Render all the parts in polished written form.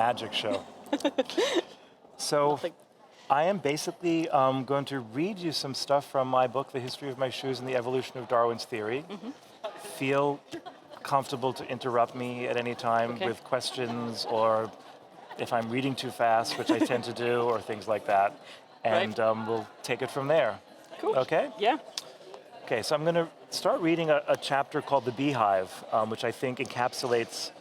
magic show. So Nothing. I am basically going to read you some stuff from my book, The History of My Shoes and the Evolution of Darwin's Theory. Feel comfortable to interrupt me at any time with questions, or if I'm reading too fast, which I tend to do, or things like that. And we'll take it from there. Cool. Okay? Yeah. Okay, so I'm going to start reading a chapter called The Beehive, which I think encapsulates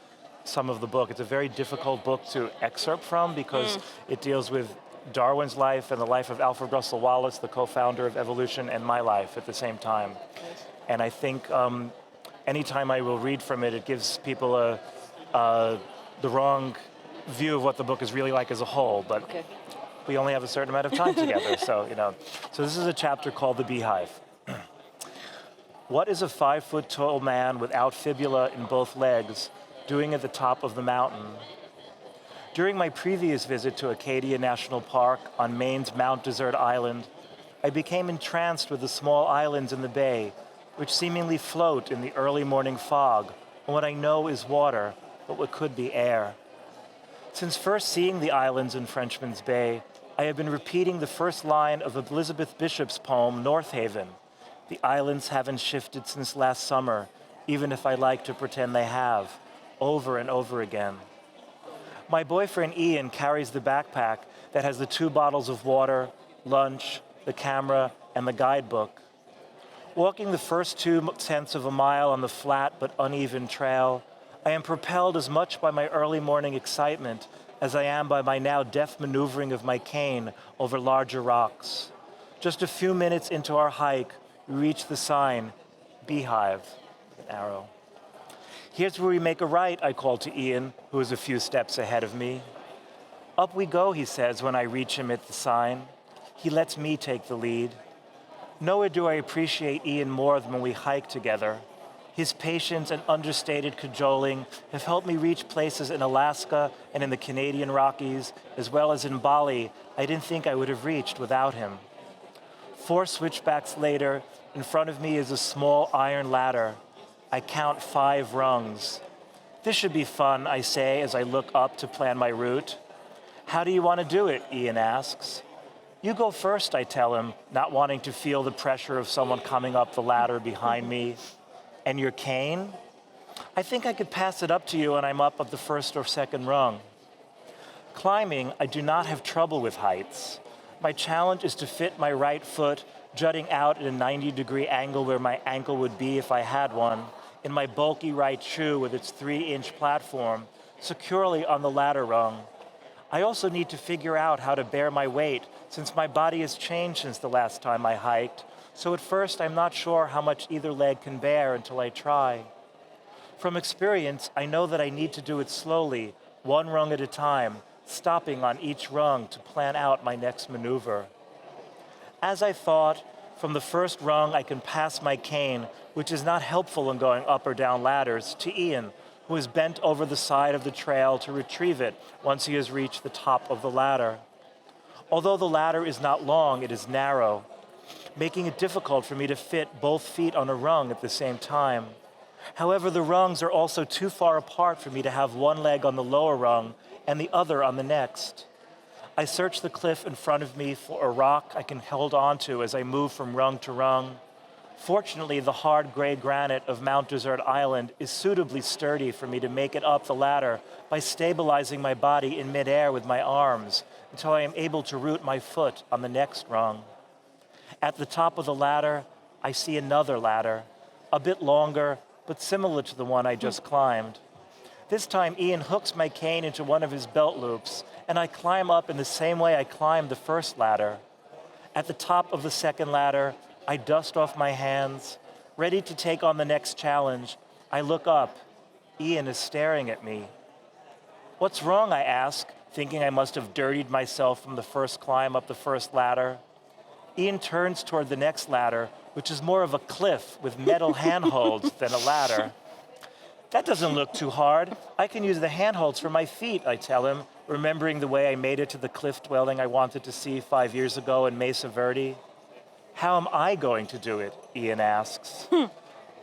some of the book. It's a very difficult book to excerpt from because it deals with Darwin's life and the life of Alfred Russel Wallace, the co-founder of evolution, and my life at the same time. Nice. And I think anytime I will read from it, it gives people the wrong view of what the book is really like as a whole. But we only have a certain amount of time together, so So this is a chapter called The Beehive. What is a 5-foot-tall man without fibula in both legs doing at the top of the mountain? During my previous visit to Acadia National Park on Maine's Mount Desert Island, I became entranced with the small islands in the bay, which seemingly float in the early morning fog on what I know is water, but what could be air. Since first seeing the islands in Frenchman's Bay, I have been repeating the first line of Elizabeth Bishop's poem, North Haven. The islands haven't shifted since last summer, even if I like to pretend they have, over and over again. My boyfriend Ian carries the backpack that has the 2 bottles of water, lunch, the camera, and the guidebook. Walking the first 2/10 of a mile on the flat but uneven trail, I am propelled as much by my early morning excitement as I am by my now deft maneuvering of my cane over larger rocks. Just a few minutes into our hike, we reach the sign, Beehive, an arrow. Here's where we make a right, I call to Ian, who is a few steps ahead of me. Up we go, he says when I reach him at the sign. He lets me take the lead. Nowhere do I appreciate Ian more than when we hike together. His patience and understated cajoling have helped me reach places in Alaska and in the Canadian Rockies, as well as in Bali I didn't think I would have reached without him. 4 switchbacks later, in front of me is a small iron ladder. I count 5 rungs. This should be fun, I say as I look up to plan my route. How do you want to do it? Ian asks. You go first, I tell him, not wanting to feel the pressure of someone coming up the ladder behind me. And your cane? I think I could pass it up to you when I'm up the first or second rung. Climbing, I do not have trouble with heights. My challenge is to fit my right foot jutting out at a 90-degree angle where my ankle would be if I had one, in my bulky right shoe with its 3-inch platform, securely on the ladder rung. I also need to figure out how to bear my weight, since my body has changed since the last time I hiked, so at first I'm not sure how much either leg can bear until I try. From experience, I know that I need to do it slowly, 1 rung at a time, stopping on each rung to plan out my next maneuver. As I thought, from the first rung I can pass my cane, which is not helpful in going up or down ladders, to Ian, who is bent over the side of the trail to retrieve it once he has reached the top of the ladder. Although the ladder is not long, it is narrow, making it difficult for me to fit both feet on a rung at the same time. However, the rungs are also too far apart for me to have one leg on the lower rung and the other on the next. I search the cliff in front of me for a rock I can hold on to as I move from rung to rung. Fortunately, the hard gray granite of Mount Desert Island is suitably sturdy for me to make it up the ladder by stabilizing my body in midair with my arms until I am able to root my foot on the next rung. At the top of the ladder, I see another ladder, a bit longer, but similar to the one I just climbed. This time, Ian hooks my cane into one of his belt loops, and I climb up in the same way I climbed the first ladder. At the top of the second ladder, I dust off my hands. Ready to take on the next challenge, I look up. Ian is staring at me. What's wrong, I ask, thinking I must have dirtied myself from the first climb up the first ladder. Ian turns toward the next ladder, which is more of a cliff with metal handholds than a ladder. That doesn't look too hard. I can use the handholds for my feet, I tell him, remembering the way I made it to the cliff dwelling I wanted to see 5 years ago in Mesa Verde. How am I going to do it? Ian asks.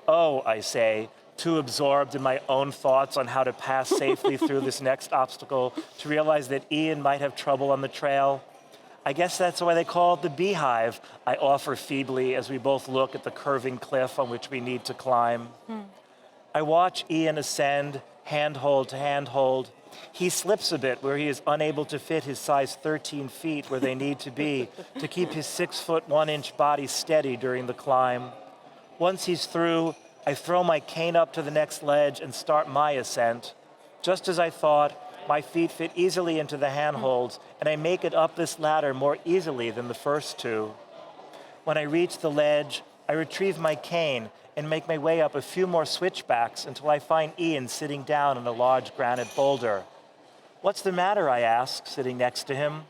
Oh, I say, too absorbed in my own thoughts on how to pass safely through this next obstacle to realize that Ian might have trouble on the trail. I guess that's why they call it the beehive, I offer feebly as we both look at the curving cliff on which we need to climb. I watch Ian ascend, handhold to handhold. He slips a bit where he is unable to fit his size 13 feet where they need to be to keep his 6'1" body steady during the climb. Once he's through, I throw my cane up to the next ledge and start my ascent. Just as I thought, my feet fit easily into the handholds, and I make it up this ladder more easily than the first two. When I reach the ledge, I retrieve my cane and make my way up a few more switchbacks until I find Ian sitting down on a large granite boulder. What's the matter, I ask, sitting next to him.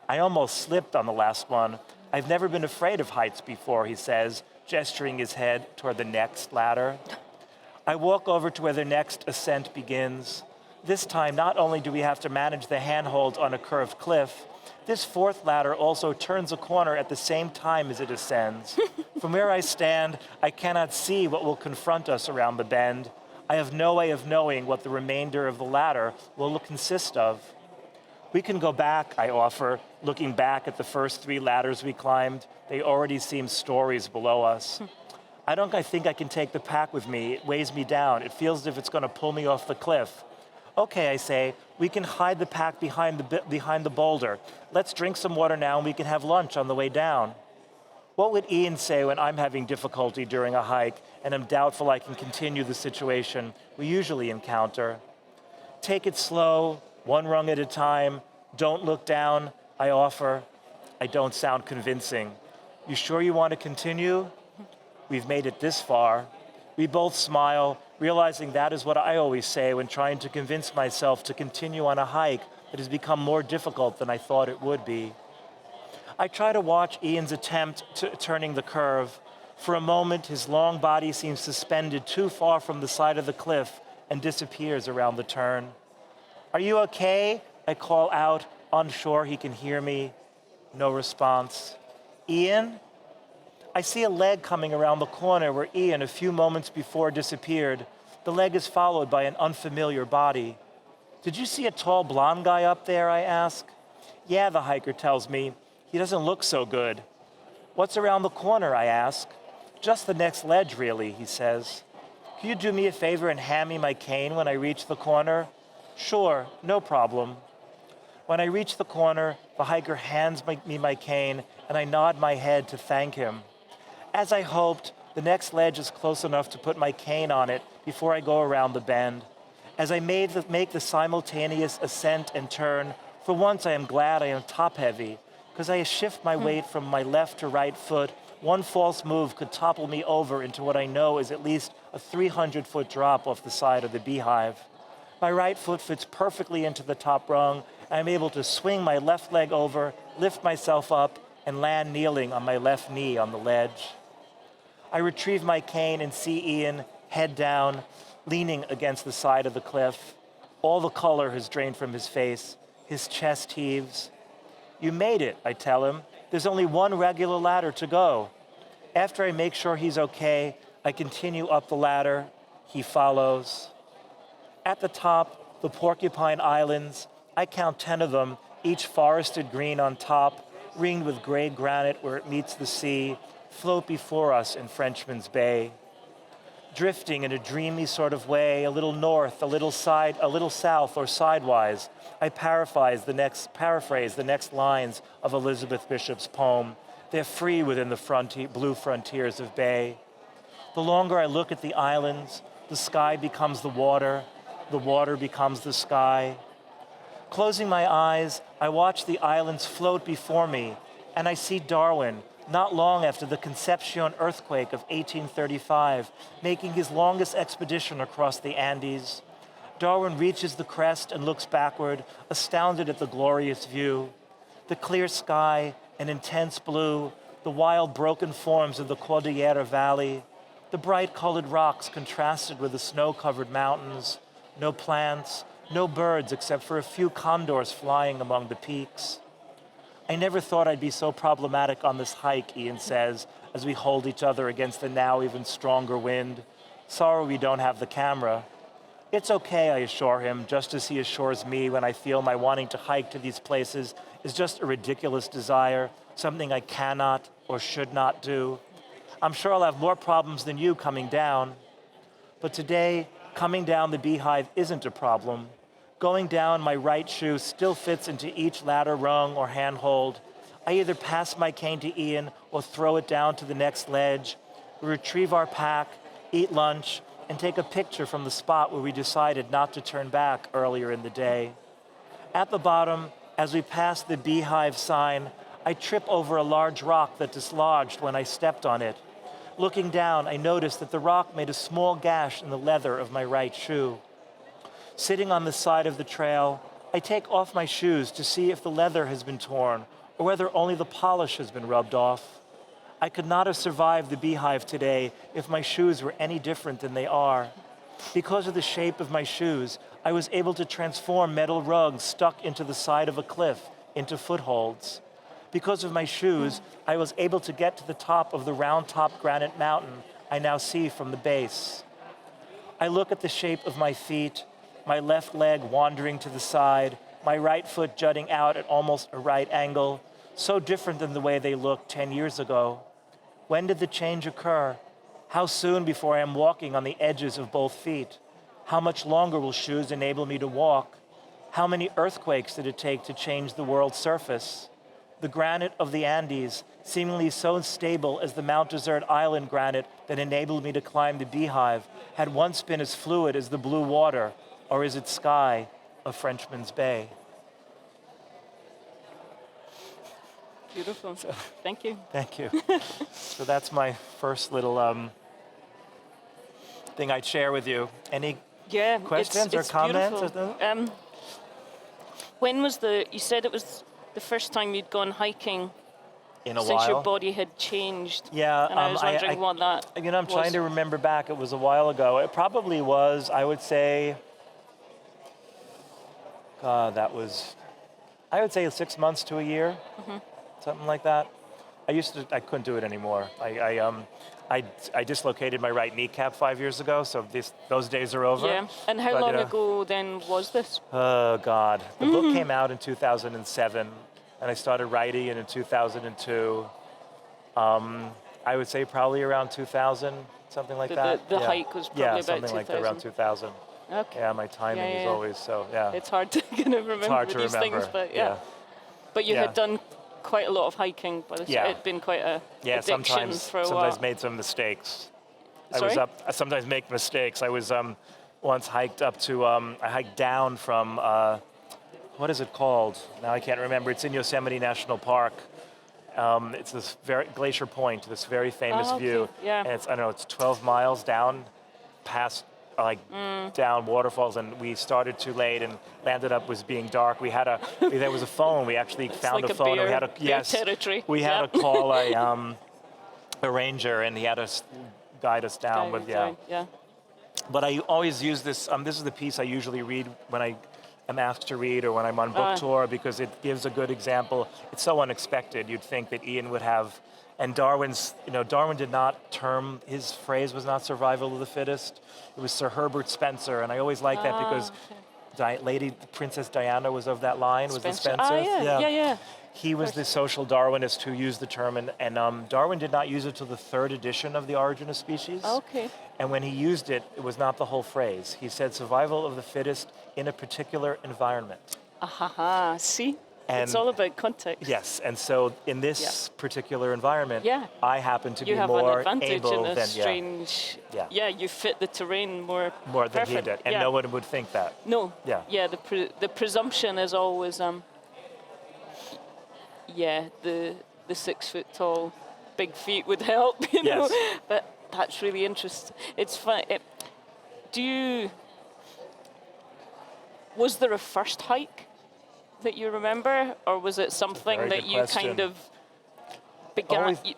I almost slipped on the last one. I've never been afraid of heights before, he says, gesturing his head toward the next ladder. I walk over to where the next ascent begins. This time, not only do we have to manage the handholds on a curved cliff, this fourth ladder also turns a corner at the same time as it ascends. From where I stand, I cannot see what will confront us around the bend. I have no way of knowing what the remainder of the ladder will consist of. We can go back, I offer, looking back at the first 3 ladders we climbed. They already seem stories below us. I think I can take the pack with me. It weighs me down. It feels as if it's going to pull me off the cliff. Okay, I say, we can hide the pack behind the boulder. Let's drink some water now and we can have lunch on the way down. What would Ian say when I'm having difficulty during a hike and I'm doubtful I can continue the situation we usually encounter? Take it slow, 1 rung at a time. Don't look down, I offer. I don't sound convincing. You sure you want to continue? We've made it this far. We both smile, realizing that is what I always say when trying to convince myself to continue on a hike that has become more difficult than I thought it would be. I try to watch Ian's attempt to turning the curve. For a moment, his long body seems suspended too far from the side of the cliff and disappears around the turn. Are you okay? I call out, unsure he can hear me. No response. Ian? I see a leg coming around the corner where Ian, a few moments before, disappeared. The leg is followed by an unfamiliar body. Did you see a tall blonde guy up there, I ask? Yeah, the hiker tells me. He doesn't look so good. What's around the corner, I ask? Just the next ledge, really, he says. Can you do me a favor and hand me my cane when I reach the corner? Sure, no problem. When I reach the corner, the hiker hands me my cane, and I nod my head to thank him. As I hoped, the next ledge is close enough to put my cane on it before I go around the bend. As I make the simultaneous ascent and turn, for once I am glad I am top-heavy, because I shift my weight from my left to right foot. One false move could topple me over into what I know is at least a 300-foot drop off the side of the beehive. My right foot fits perfectly into the top rung. I'm able to swing my left leg over, lift myself up, and land kneeling on my left knee on the ledge. I retrieve my cane and see Ian, head down, leaning against the side of the cliff. All the color has drained from his face. His chest heaves. You made it, I tell him. There's only 1 regular ladder to go. After I make sure he's okay, I continue up the ladder. He follows. At the top, the Porcupine Islands, I count 10 of them, each forested green on top, ringed with gray granite where it meets the sea, float before us in Frenchman's Bay. Drifting in a dreamy sort of way, a little north, a little south, or sidewise, I paraphrase the next lines of Elizabeth Bishop's poem. They're free within the blue frontiers of Bay. The longer I look at the islands, the sky becomes the water becomes the sky. Closing my eyes, I watch the islands float before me, and I see Darwin, not long after the Concepcion earthquake of 1835, making his longest expedition across the Andes. Darwin reaches the crest and looks backward, astounded at the glorious view. The clear sky, an intense blue, the wild broken forms of the Cordillera Valley, the bright colored rocks contrasted with the snow-covered mountains, no plants, no birds except for a few condors flying among the peaks. I never thought I'd be so problematic on this hike, Ian says, as we hold each other against the now even stronger wind. Sorry we don't have the camera. It's okay, I assure him, just as he assures me when I feel my wanting to hike to these places is just a ridiculous desire, something I cannot or should not do. I'm sure I'll have more problems than you coming down. But today, coming down the beehive isn't a problem. Going down, my right shoe still fits into each ladder rung or handhold. I either pass my cane to Ian or throw it down to the next ledge. We retrieve our pack, eat lunch, and take a picture from the spot where we decided not to turn back earlier in the day. At the bottom, as we pass the beehive sign, I trip over a large rock that dislodged when I stepped on it. Looking down, I noticed that the rock made a small gash in the leather of my right shoe. Sitting on the side of the trail, I take off my shoes to see if the leather has been torn or whether only the polish has been rubbed off. I could not have survived the beehive today if my shoes were any different than they are. Because of the shape of my shoes, I was able to transform metal rugs stuck into the side of a cliff into footholds. Because of my shoes, I was able to get to the top of the round-top granite mountain I now see from the base. I look at the shape of my feet, my left leg wandering to the side, my right foot jutting out at almost a right angle, so different than the way they looked 10 years ago. When did the change occur? How soon before I am walking on the edges of both feet? How much longer will shoes enable me to walk? How many earthquakes did it take to change the world's surface? The granite of the Andes, seemingly so stable as the Mount Desert Island granite that enabled me to climb the beehive, had once been as fluid as the blue water, or is it sky of Frenchman's Bay? Beautiful. Thank you. Thank you. So that's my first little thing I'd share with you. Any questions or comments? When was you said it was the first time you'd gone hiking in a since while. Your body had changed. Yeah. And I was wondering what that I'm trying to remember back. It was a while ago. It probably was, I would say, that was, I would say 6 months to a year. Mm-hmm. Something like that. I couldn't do it anymore. I dislocated my right kneecap 5 years ago, so those days are over. Yeah, and how long ago then was this? Oh, God. The book came out in 2007, and I started writing it in 2002. I would say probably around 2000, something like that. The hike was probably about 2000. Yeah, something like that, around 2000. Okay. Yeah, my timing is always so, yeah. It's hard to kind of remember these things, but yeah. But you had done quite a lot of hiking, but it'd been quite a addiction for a while. Sometimes made some mistakes. Sorry? I sometimes make mistakes. I was once hiked up to, I hiked down from, what is it called? Now I can't remember. It's in Yosemite National Park. It's this Glacier Point, this very famous view. Yeah. And it's 12 miles down past down waterfalls, and we started too late and landed up was being dark. There was a phone. We actually found a phone. Territory. We had to call a ranger, and he had to guide us down with But I always use this. This is the piece I usually read when I am asked to read or when I'm on book tour, because it gives a good example. It's so unexpected. You'd think that Ian would have. And Darwin did not term, his phrase was not survival of the fittest. It was Sir Herbert Spencer, and I always like that because Princess Diana was of that line, was the Spencer. Yeah. He was the social Darwinist who used the term, and Darwin did not use it till the 3rd edition of The Origin of Species. Okay. And when he used it, it was not the whole phrase. He said survival of the fittest in a particular environment. See? It's all about context. Yes, and so in this particular environment, I happen to be more able than you fit the terrain more than he did, and no one would think that. No. Yeah. The presumption is always the 6 foot tall, big feet would help, you know. But that's really interesting. It's fun. Was there a first hike that you remember, or was it something that you kind of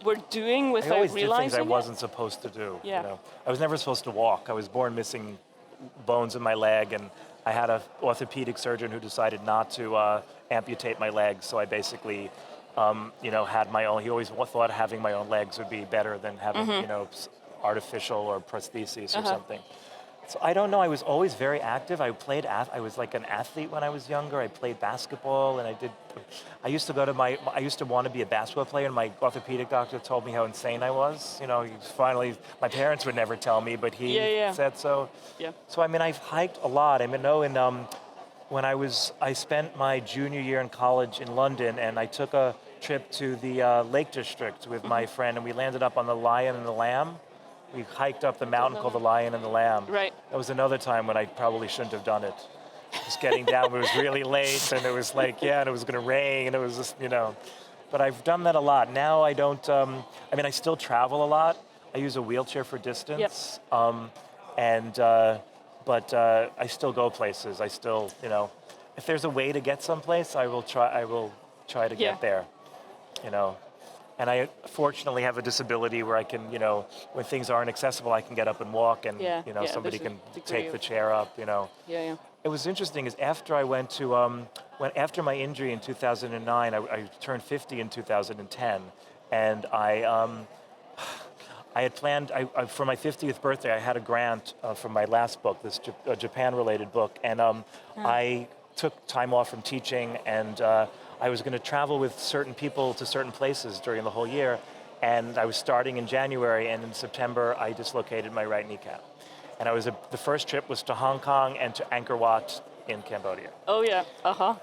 were doing without realizing it? I always did things I wasn't supposed to do. Yeah. You know? I was never supposed to walk. I was born missing bones in my leg, and I had an orthopedic surgeon who decided not to amputate my legs, so I basically had my own. He always thought having my own legs would be better than having artificial or prostheses or something. So I don't know, I was always very active. I was like an athlete when I was younger. I played basketball and I used to want to be a basketball player, and my orthopedic doctor told me how insane I was. You know, finally, my parents would never tell me, but he said so. Yeah. So I mean, I've hiked a lot. I mean, when I spent my junior year in college in London, and I took a trip to the Lake District with my friend, and we landed up on the Lion and the Lamb. We hiked up the mountain called the Lion and the Lamb. Right. That was another time when I probably shouldn't have done it. Just getting down, it was really late, and it was like, and it was going to rain, and it was just, But I've done that a lot. Now I don't, I still travel a lot. I use a wheelchair for distance. Yep. But I still go places. I still, if there's a way to get someplace, I will try to get there, And I fortunately have a disability where I can, when things aren't accessible, I can get up and walk, and somebody can take the chair up, Yeah. It was interesting is after I went to, after my injury in 2009, I turned 50 in 2010, and I had planned, for my 50th birthday, I had a grant from my last book, this Japan-related book, and I took time off from teaching, and I was going to travel with certain people to certain places during the whole year, and I was starting in January, and in September I dislocated my right kneecap. And the first trip was to Hong Kong and to Angkor Wat in Cambodia. Oh yeah,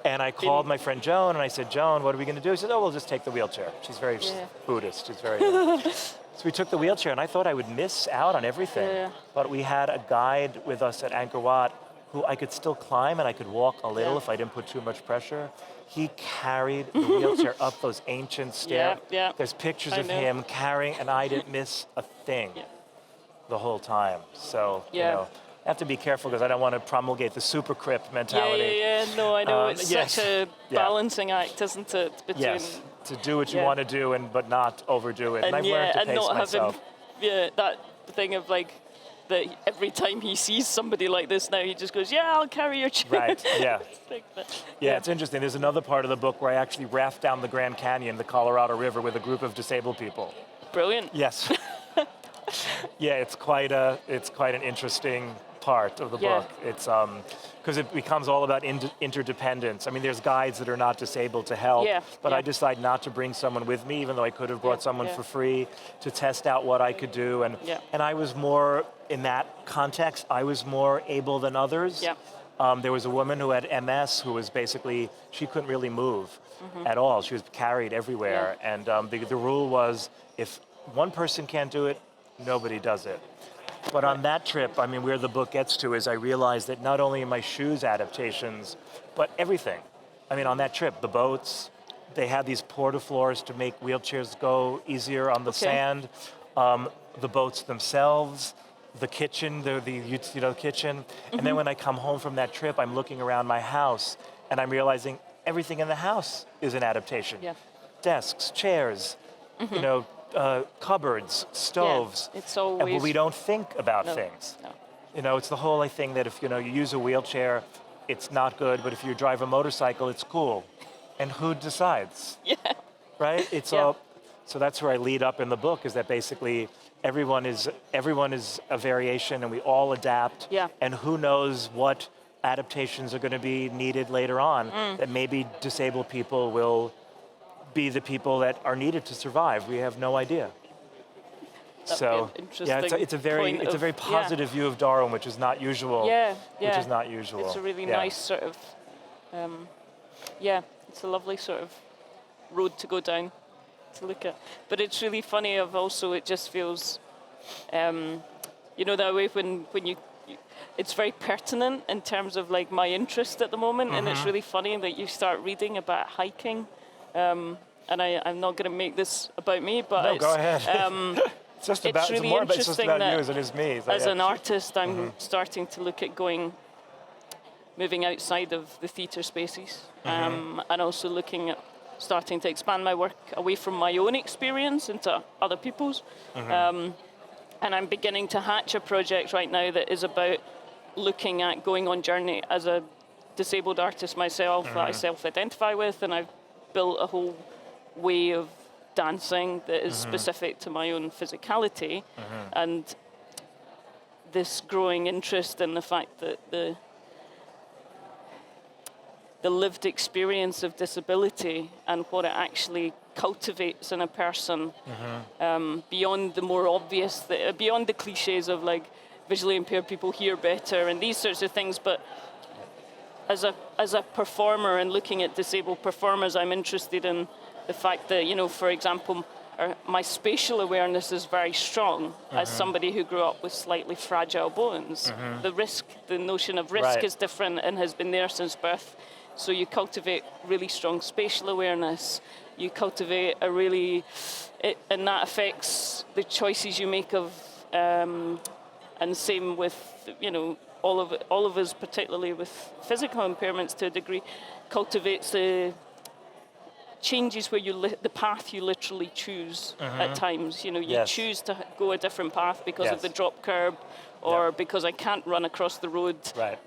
And I called my friend Joan, and I said, Joan, what are we going to do? She said, oh, we'll just take the wheelchair. She's very Buddhist, she's very... So we took the wheelchair, and I thought I would miss out on everything. Yeah. But we had a guide with us at Angkor Wat who I could still climb, and I could walk a little if I didn't put too much pressure. He carried the wheelchair up those ancient stairs. Yeah. There's pictures of him carrying, and I didn't miss a thing the whole time. So, I have to be careful because I don't want to promulgate the super crip mentality. No, I know. It's such a balancing act, isn't it? Between to do what you want to do, but not overdo it. And I've learned to pace myself. That thing of like, that every time he sees somebody like this now, he just goes, I'll carry your chair. Right, it's interesting. There's another part of the book where I actually raft down the Grand Canyon, the Colorado River, with a group of disabled people. Brilliant. Yes. It's quite an interesting part of the book. It's because it becomes all about interdependence. I mean, there's guides that are not disabled to help, but I decide not to bring someone with me, even though I could have brought someone for free to test out what I could do. And I was more, in that context, I was more able than others. There was a woman who had MS who was basically, she couldn't really move at all. She was carried everywhere. And the rule was, if one person can't do it, nobody does it. But on that trip, where the book gets to is I realized that not only are my shoes adaptations, but everything. On that trip, the boats, they had these porta-floors to make wheelchairs go easier on the sand. The boats themselves, the kitchen, the kitchen. And then when I come home from that trip, I'm looking around my house, and I'm realizing everything in the house is an adaptation. Desks, chairs, cupboards, stoves. It's always... But we don't think about things. No. It's the whole thing that if you use a wheelchair, it's not good, but if you drive a motorcycle, it's cool. And who decides? Right? It's all. So that's where I lead up in the book, is that basically everyone is a variation, and we all adapt. And who knows what adaptations are going to be needed later on, that maybe disabled people will be the people that are needed to survive. We have no idea. So it's a very positive view of Darwin, which is not usual. Which is not usual. It's a really nice sort of, it's a lovely sort of road to go down, to look at. But it's really funny. It just feels, that way when you, it's very pertinent in terms of like my interest at the moment, and it's really funny that you start reading about hiking. And I'm not going to make this about me, but go ahead. It's really more interesting, it's just about you as it is me. As an artist, I'm starting to look at moving outside of the theatre spaces, and also looking at starting to expand my work away from my own experience into other people's. And I'm beginning to hatch a project right now that is about looking at going on journey as a disabled artist myself that I self-identify with, and I've built a whole way of dancing that is specific to my own physicality, and this growing interest in the fact that the lived experience of disability and what it actually cultivates in a person, beyond the more obvious, beyond the cliches of like visually impaired people hear better and these sorts of things, but as a performer and looking at disabled performers, I'm interested in the fact that, you know, for example, my spatial awareness is very strong as somebody who grew up with slightly fragile bones. The notion of risk is different and has been there since birth. So you cultivate really strong spatial awareness. You cultivate and that affects the choices you make of, and same with, you know, all of us, particularly with physical impairments to a degree, cultivates changes where the path you literally choose at times. You know, you choose to go a different path because of the drop curb, or because I can't run across the road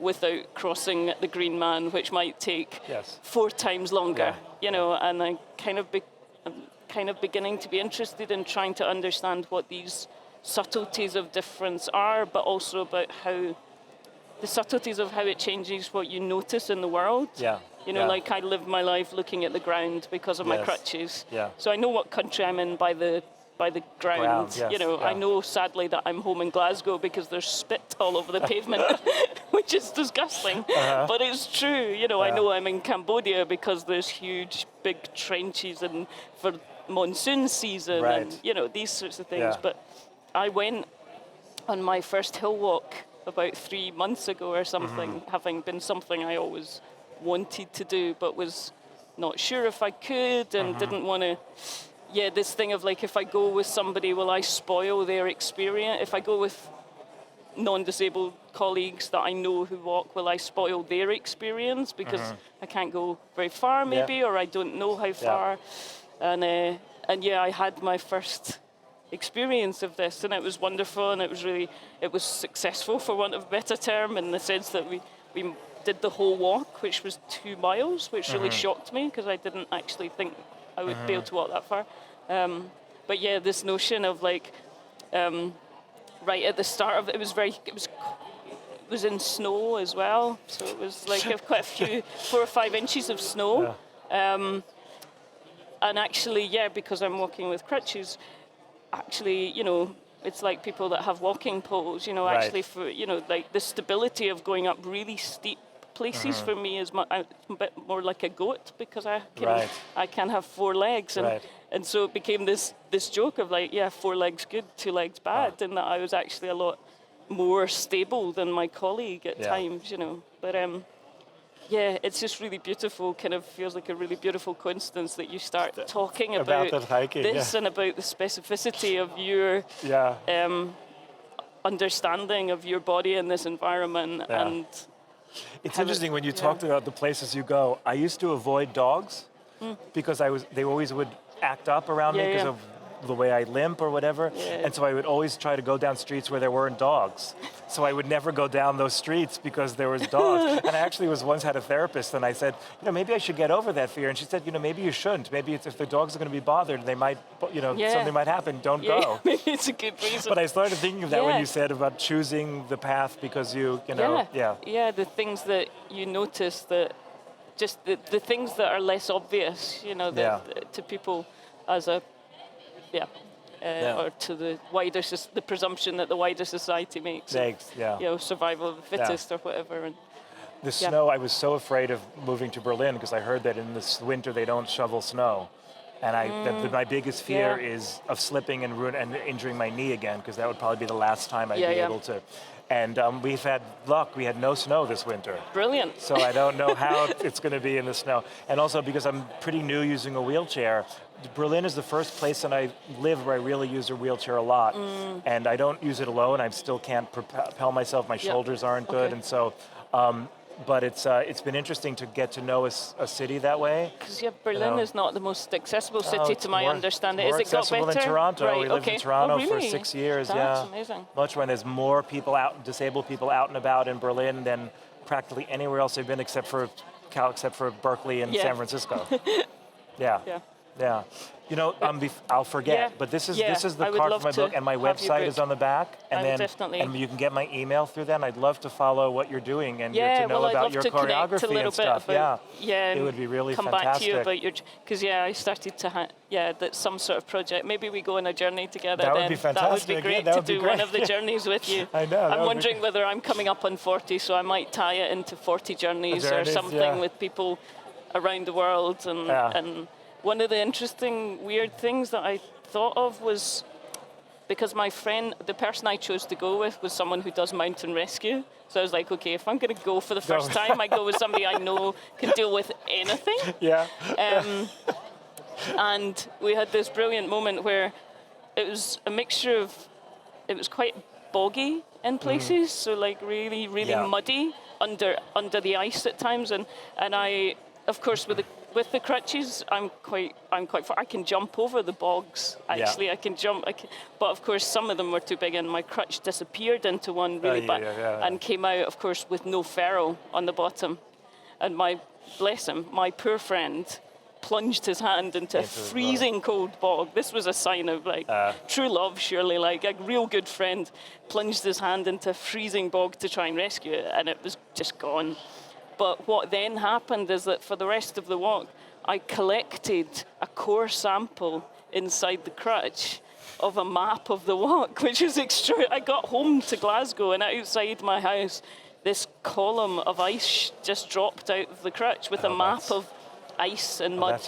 without crossing the green man, which might take 4 times longer. You know, and I'm kind of beginning to be interested in trying to understand what these subtleties of difference are, but also about how the subtleties of how it changes what you notice in the world. You know, like I live my life looking at the ground because of my crutches. So I know what country I'm in by the ground. You know, I know sadly that I'm home in Glasgow because there's spit all over the pavement, which is disgusting. But it's true. You know, I know I'm in Cambodia because there's huge big trenches and for monsoon season and, you know, these sorts of things. But I went on my first hill walk about 3 months ago or something, having been something I always wanted to do but was not sure if I could and didn't want to. This thing of like, if I go with somebody, will I spoil their experience? If I go with non-disabled colleagues that I know who walk, will I spoil their experience because I can't go very far maybe, or I don't know how far? And I had my first experience of this, and it was wonderful, and it was successful, for want of a better term, in the sense that we did the whole walk, which was 2 miles, which really shocked me because I didn't actually think I would be able to walk that far. But yeah, this notion of like, right at the start of it, it was in snow as well, so it was like quite a few 4 or 5 inches of snow. And actually, because I'm walking with crutches, actually, you know, it's like people that have walking poles, you know, actually for, you know, like the stability of going up really steep places for me is a bit more like a goat because I can have 4 legs. And so it became this joke of like, 4 legs good, 2 legs bad, and that I was actually a lot more stable than my colleague at times, you know. But it's just really beautiful, kind of feels like a really beautiful coincidence that you start talking about hiking, this and about the specificity of your understanding of your body in this environment. And it's interesting when you talked about the places you go. I used to avoid dogs because they always would act up around me because of the way I limp or whatever. And so I would always try to go down streets where there weren't dogs. So I would never go down those streets because there was dogs. And I actually once had a therapist, and I said, you know, maybe I should get over that fear. And she said, you know, maybe you shouldn't. Maybe if the dogs are going to be bothered, they might, you know, something might happen. Don't go. Maybe it's a good reason. But I started thinking of that when you said about choosing the path because you know, the things that you notice, that just the things that are less obvious, you know, to people as a or to the wider the presumption that the wider society makes. You know, survival of the fittest or whatever. And the snow, I was so afraid of moving to Berlin because I heard that in this winter they don't shovel snow. And my biggest fear is of slipping and injuring my knee again, because that would probably be the last time I'd be able to. And we've had luck. We had no snow this winter. Brilliant. So I don't know how it's going to be in the snow. And also because I'm pretty new using a wheelchair, Berlin is the first place that I live where I really use a wheelchair a lot. And I don't use it alone. I still can't propel myself. My shoulders aren't good. And so... but it's been interesting to get to know a city that way. Because Berlin is not the most accessible city, to my understanding. Is it got better? More accessible than Toronto. Right, we lived in Toronto for 6 years. That's amazing. Much when there's more people disabled people out and about in Berlin than practically anywhere else I've been, except for Berkeley and San Francisco. Yeah. You know, I'll forget, Yeah. but this is Yeah, the I would card love for my to book, and my have your website is book. on the back, I and will then definitely. and you can get my email through them. I'd love to follow what you're doing and Yeah, to know well, I'd about love your to connect a choreography little and bit stuff. about, It would be really come fantastic. back to you about your, because I started to, that some sort of project. Maybe we go on a journey together. That would then. be fantastic. That would be great Yeah, that to would be do great. one of the journeys with you. I know. I'm wondering whether I'm coming up on 40, so I might tie it into 40 journeys or something with people around the world. And one of the interesting, weird things that I thought of was, because my friend, the person I chose to go with was someone who does mountain rescue. So I was like, okay, if I'm going to go for the first time, I go with somebody I know can deal with anything. Yeah. And we had this brilliant moment where it was a mixture of, it was quite boggy in places, so like really, really muddy under the ice at times. And I, of course, with the crutches, I'm quite far. I can jump over the bogs. Actually, I can jump. But of course, some of them were too big, and my crutch disappeared into one really bad, and came out, of course, with no ferrule on the bottom. And bless him, my poor friend plunged his hand into a freezing cold bog. This was a sign of like true love, surely. Like a real good friend plunged his hand into a freezing bog to try and rescue it, and it was just gone. But what then happened is that for the rest of the walk, I collected a core sample inside the crutch of a map of the walk, which is extra. I got home to Glasgow, and outside my house, this column of ice just dropped out of the crutch with a map of ice and mud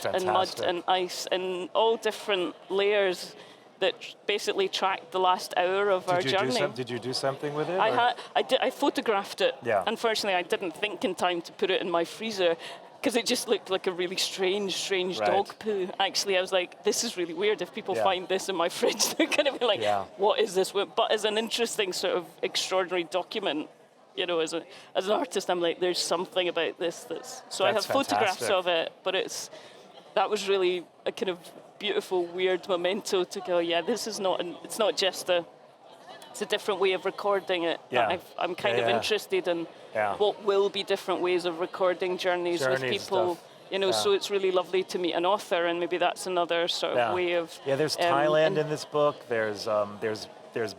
and ice and all different layers that basically tracked the last hour of our journey. Did you do something with it? I photographed it. Yeah. Unfortunately, I didn't think in time to put it in my freezer because it just looked like a really strange dog poo. Actually, I was like, this is really weird. If people find this in my fridge, they're going to be like, what is this? But as an interesting sort of extraordinary document, you know, as an artist, I'm like, there's something about this that's... So I have photographs of it, but that was really a kind of beautiful, weird memento to go, this is not, it's not just it's a different way of recording it. Yeah. I'm kind of interested in what will be different ways of recording journeys with people. You know, so it's really lovely to meet an author, and maybe that's another sort of way of... Yeah, there's Thailand in this book. There's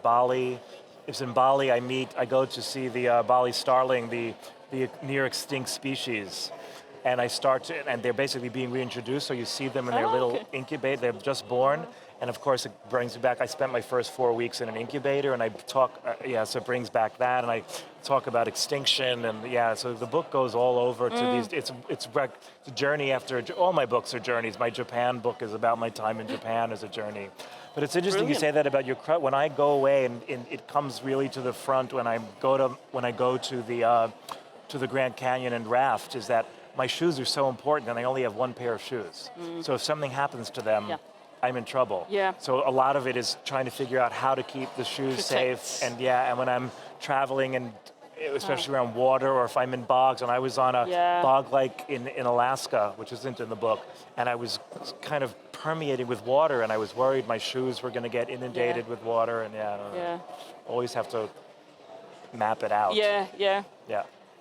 Bali. If in Bali, I go to see the Bali starling, the near extinct species. And and they're basically being reintroduced, so you see them in their little incubator. They're just born, and of course it brings me back. I spent my first 4 weeks in an incubator, and I talk, so it brings back that, and I talk about extinction, and so the book goes all over to these. It's a journey after. All my books are journeys. My Japan book is about my time in Japan as a journey. But it's interesting you say that about your crutch. When I go away, and it comes really to the front when I go to the Grand Canyon and raft, is that my shoes are so important, and I only have one pair of shoes. So if something happens to them, I'm in trouble. Yeah. So a lot of it is trying to figure out how to keep the shoes safe. And when I'm traveling, and especially around water, or if I'm in bogs, and I was on a bog like in Alaska, which isn't in the book, and I was kind of permeating with water, and I was worried my shoes were going to get inundated with water, and always have to map it out. Yeah.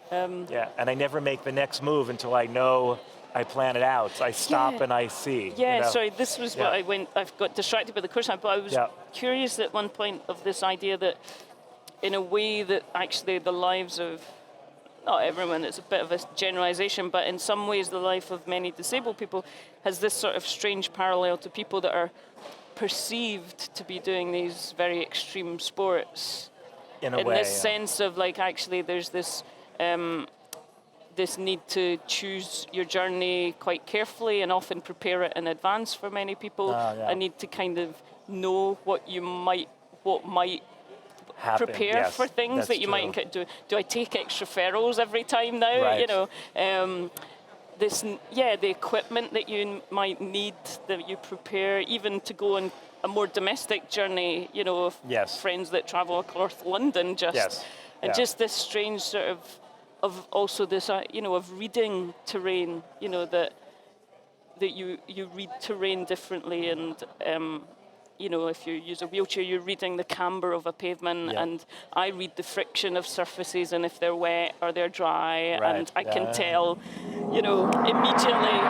And I never make the next move until I know I plan it out. I stop and I see. Sorry, this was what I've got distracted by the course, but I was curious at one point of this idea that in a way that actually the lives of, not everyone, it's a bit of a generalization, but in some ways the life of many disabled people has this sort of strange parallel to people that are perceived to be doing these very extreme sports. In this sense of like, actually there's this this need to choose your journey quite carefully and often prepare it in advance for many people. A need to kind of know what might happen. Prepare for things that you might do. Do I take extra ferrules every time now? Right. You know, the equipment that you might need, that you prepare, even to go on a more domestic journey. You know, friends that travel across London, just this strange sort of also this, of reading terrain, that you read terrain differently, and, if you use a wheelchair, you're reading the camber of a pavement, and I read the friction of surfaces, and if they're wet or they're dry, and I can tell, immediately.